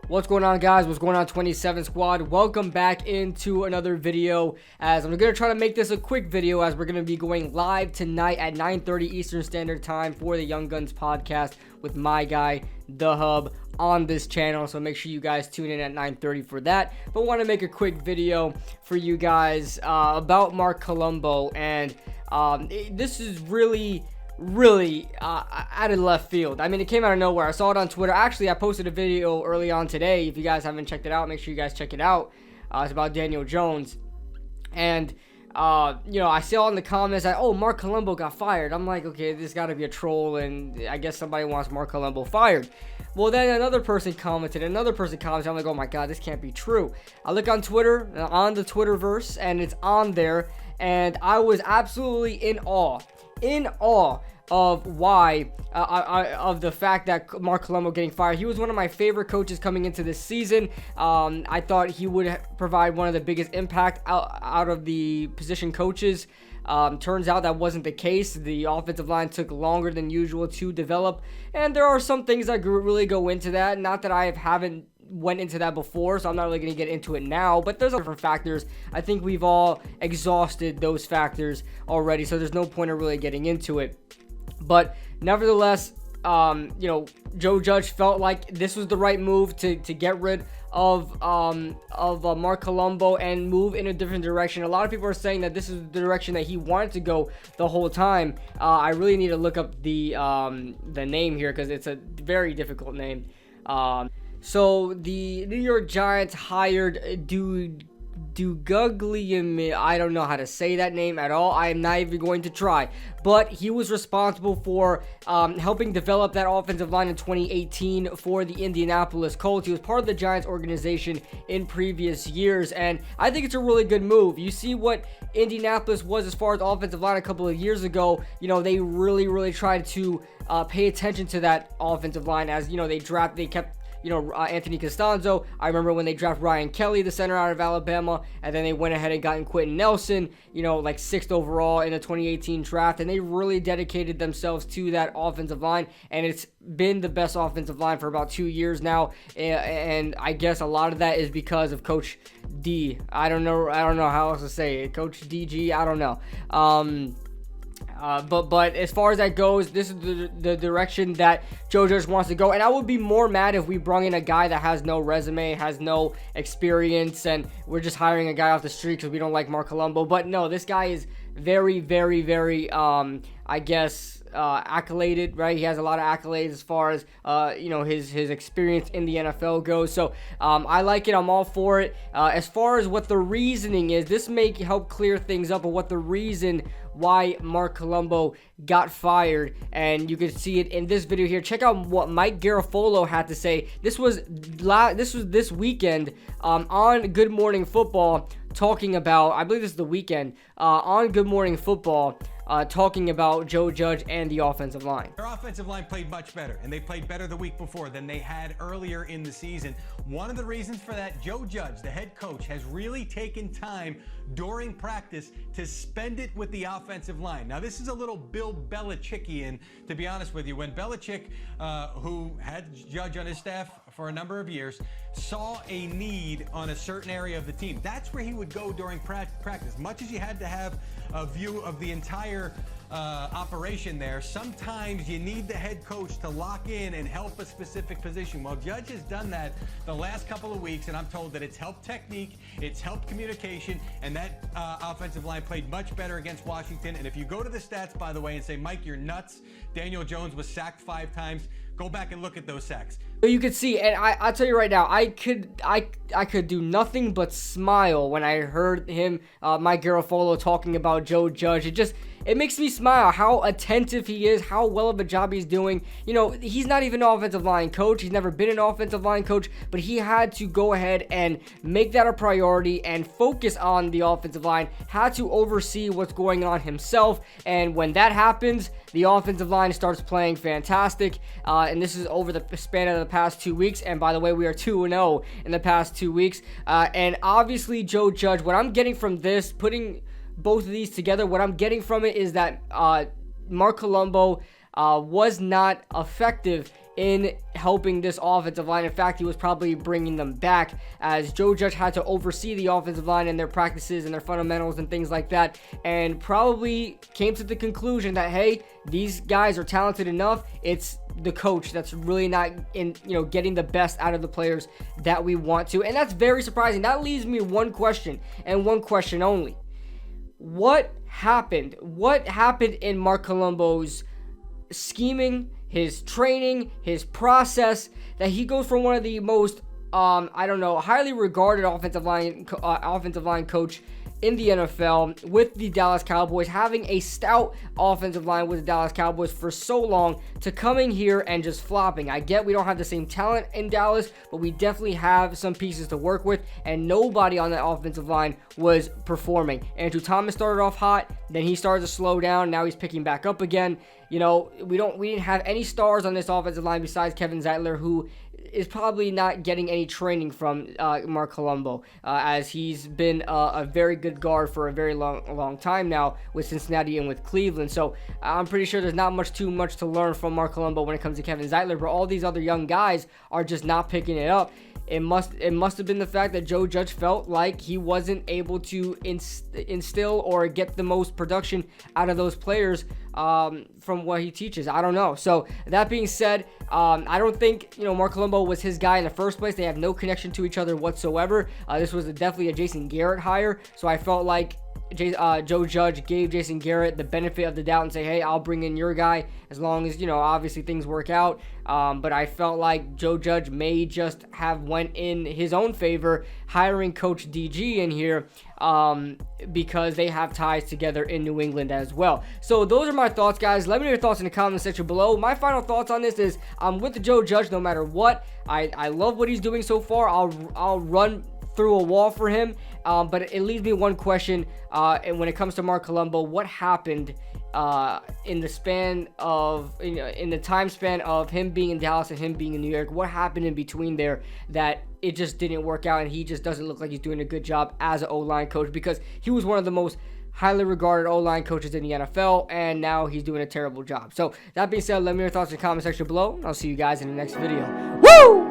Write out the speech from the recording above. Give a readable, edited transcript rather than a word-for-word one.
What's going on, guys? What's going on, 27 squad? Welcome back into another video, as I'm going to try to make this a quick video, as we're going to be going live tonight at 9:30 Eastern Standard Time for the Young Guns podcast with my guy, The Hub, on this channel. So make sure you guys tune in at 9:30 for that. But want to make a quick video for you guys about Marc Colombo, and this is really out of left field. I mean, it came out of nowhere. I saw it on Twitter. Actually, I posted a video early on today. If you guys haven't checked it out, make sure you guys check it out. It's about Daniel Jones. And, I saw in the comments that, oh, Marc Colombo got fired. I'm like, okay, this got to be a troll, and I guess somebody wants Marc Colombo fired. Well, then another person commented. I'm like, oh my God, this can't be true. I look on Twitter, on the Twitterverse, and it's on there. And I was absolutely in awe of why of the fact that Marc Colombo getting fired. He was one of my favorite coaches coming into this season. I thought he would provide one of the biggest impact out of the position coaches. Turns out that wasn't the case. The offensive line took longer than usual to develop, and there are some things that really go into that. Not that I haven't went into that before, so I'm not really going to get into it now, but there's different factors. I think we've all exhausted those factors already, so there's no point of really getting into it. But nevertheless, Joe Judge felt like this was the right move to get rid of Marc Colombo and move in a different direction. A lot of people are saying that this is the direction that he wanted to go the whole time. I really need to look up the name here, because it's a very difficult name. So the New York Giants hired DeGuglielmo. I don't know how to say that name at all. I am not even going to try. But he was responsible for helping develop that offensive line in 2018 for the Indianapolis Colts. He was part of the Giants organization in previous years, and I think it's a really good move. You see what Indianapolis was as far as offensive line a couple of years ago. They really tried to pay attention to that offensive line, as they kept Anthony Costanzo. I remember when they drafted Ryan Kelly, the center out of Alabama, and then they went ahead and got Quentin Nelson, like 6th overall in the 2018 draft, and they really dedicated themselves to that offensive line, and it's been the best offensive line for about 2 years now, and I guess a lot of that is because of Coach D. I don't know how else to say it. Coach DG, I don't know. But as far as that goes, this is the direction that Joe Judge wants to go. And I would be more mad if we brought in a guy that has no resume, has no experience, and we're just hiring a guy off the street because we don't like Marc Colombo. But no, this guy is very accoladed, right? He has a lot of accolades as far as his experience in the NFL goes. So I like it. I'm all for it. As far as what the reasoning is, this may help clear things up of what the reason why Marc Colombo got fired, and you can see it in this video here. Check out what Mike Garafolo had to say. This was this weekend on Good Morning Football, talking about, I believe this is the weekend, on Good Morning Football, talking about Joe Judge and the offensive line. Their offensive line played much better, and they played better the week before than they had earlier in the season. One of the reasons for that, Joe Judge, the head coach, has really taken time during practice to spend it with the offensive line. Now, this is a little Bill Belichickian, to be honest with you. When Belichick, who had Judge on his staff for a number of years, saw a need on a certain area of the team, that's where he would go during practice. Much as you had to have a view of the entire operation there, sometimes you need the head coach to lock in and help a specific position. Well, Judge has done that the last couple of weeks, and I'm told that it's helped technique, it's helped communication, and that offensive line played much better against Washington. And if you go to the stats, by the way, and say, Mike, you're nuts, Daniel Jones was sacked 5 times, go back and look at those sacks. You could see, and I'll tell you right now, I could do nothing but smile when I heard him, Mike Garafolo, talking about Joe Judge. It makes me smile how attentive he is, how well of a job he's doing. He's not even an offensive line coach. He's never been an offensive line coach, but he had to go ahead and make that a priority and focus on the offensive line, had to oversee what's going on himself. And when that happens, the offensive line starts playing fantastic. And this is over the span of the past 2 weeks. And by the way, we are 2-0 in the past 2 weeks. And obviously, Joe Judge, what I'm getting from this, putting both of these together, what I'm getting from it is that Marc Colombo was not effective in helping this offensive line. In fact, he was probably bringing them back, as Joe Judge had to oversee the offensive line and their practices and their fundamentals and things like that, and probably came to the conclusion that, hey, these guys are talented enough. It's the coach that's really not getting the best out of the players that we want to. And that's very surprising. That leaves me one question, and one question only. What happened? What happened in Marc Colombo's scheming, his training, his process, that he goes from one of the most highly regarded offensive line coach in the NFL with the Dallas Cowboys, having a stout offensive line with the Dallas Cowboys for so long, to coming here and just flopping? I get we don't have the same talent in Dallas, but we definitely have some pieces to work with, and nobody on that offensive line was performing. Andrew Thomas started off hot, then he started to slow down, now he's picking back up again. We didn't have any stars on this offensive line besides Kevin Zeitler, who is probably not getting any training from Marc Colombo, as he's been a very good guard for a very long time now with Cincinnati and with Cleveland. So I'm pretty sure there's not too much to learn from Marc Colombo when it comes to Kevin Zeitler, but all these other young guys are just not picking it up. It must have been the fact that Joe Judge felt like he wasn't able to instill or get the most production out of those players from what he teaches. I don't know. So that being said, I don't think Marc Colombo was his guy in the first place. They have no connection to each other whatsoever. This was definitely a Jason Garrett hire. So I felt like Joe Judge gave Jason Garrett the benefit of the doubt and say, hey, I'll bring in your guy as long as, obviously things work out. But I felt like Joe Judge may just have went in his own favor, hiring Coach DG in here, because they have ties together in New England as well. So those are my thoughts, guys. Let me know your thoughts in the comment section below. My final thoughts on this is I'm with the Joe Judge no matter what. I love what he's doing so far. I'll run through a wall for him, but it leaves me one question, and when it comes to Marc Colombo, what happened in the time span of him being in Dallas and him being in New York? What happened in between there that it just didn't work out, and he just doesn't look like he's doing a good job as an O-line coach, because he was one of the most highly regarded O-line coaches in the NFL, and now he's doing a terrible job. So that being said, let me know your thoughts in the comment section below, and I'll see you guys in the next video. Woo!